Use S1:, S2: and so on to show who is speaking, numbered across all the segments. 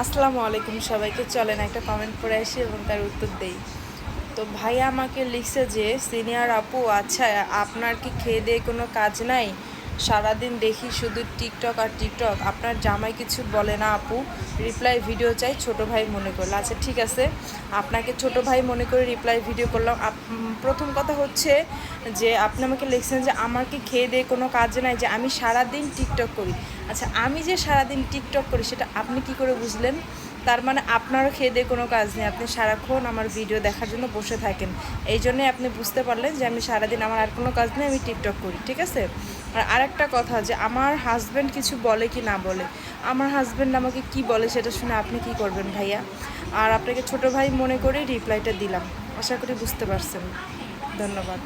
S1: আসসালামু আলাইকুম সবাইকে। চলেন একটা কমেন্ট করে আসি এবং তার উত্তর দেই। তো ভাইয়া আমাকে লিখছে যে সিনিয়র আপু, আচ্ছা আপনার কি খেয়ে দিয়ে কোনো কাজ নাই? সারাদিন দেখি শুধু টিকটক আর টিকটক, আপনার জামাই কিছু বলে না আপু? রিপ্লাই ভিডিও চাই, ছোট ভাই মনে করলো। আচ্ছা ঠিক আছে, আপনাকে ছোট ভাই মনে করে রিপ্লাই ভিডিও করলাম। প্রথম কথা হচ্ছে যে আপনি আমাকে লিখছেন যে আমার কি খেয়ে দিয়ে কোনো কাজ নাই, যে আমি সারাদিন টিকটক করি। আচ্ছা আমি যে সারাদিন টিকটক করি সেটা আপনি কি করে বুঝলেন? তার মানে আপনারও খেয়ে দিয়ে কোনো কাজ নেই, আপনি সারাক্ষণ আমার ভিডিও দেখার জন্য বসে থাকেন। এই জন্যে আপনি বুঝতে পারলেন যে আমি সারাদিন আমার আর কোনো কাজ নেই, আমি টিকটক করি। ঠিক আছে। আর আরেকটা কথা, যে আমার হাজব্যান্ড কিছু বলে কি না বলে, আমার হাজব্যান্ড আমাকে কি বলে সেটা শুনে আপনি কি করবেন ভাইয়া? আর আপনাকে ছোট ভাই মনে করে রিপ্লাইটা দিলাম, আশা করি বুঝতে পারছেন। ধন্যবাদ।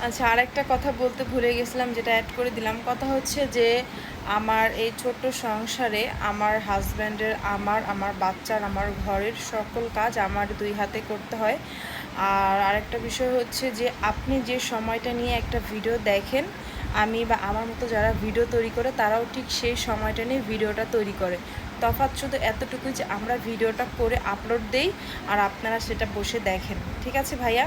S1: আচ্ছা আরেকটা কথা বলতে ভুলে গেছিলাম, যেটা অ্যাড করে দিলাম। কথা হচ্ছে যে আমার এই ছোট্ট সংসারে আমার হাজব্যান্ডের, আমার বাচ্চার, আমার ঘরের সকল কাজ আমার দুই হাতে করতে হয়। আর আরেকটা বিষয় হচ্ছে যে আপনি যে সময়টা নিয়ে একটা ভিডিও দেখেন, আমি বা আমার মতো যারা ভিডিও তৈরি করে তারাও ঠিক সেই সময়টা নিয়ে ভিডিওটা তৈরি করে। তফাৎ শুধু এতটুকুই যে আমরা ভিডিওটা করে আপলোড দেই আর আপনারা সেটা বসে দেখেন। ঠিক আছে ভাইয়া।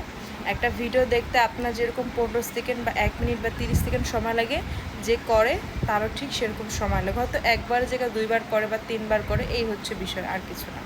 S1: একটা ভিডিও দেখতে আপনার যেরকম 15 সেকেন্ড বা 1 মিনিট বা 30 সেকেন্ড সময় লাগে, যে করে তারও ঠিক সেরকম সময় লাগে। হয়তো একবার জায়গায় দুইবার করে বা তিনবার করে, এই হচ্ছে বিষয়, আর কিছু না।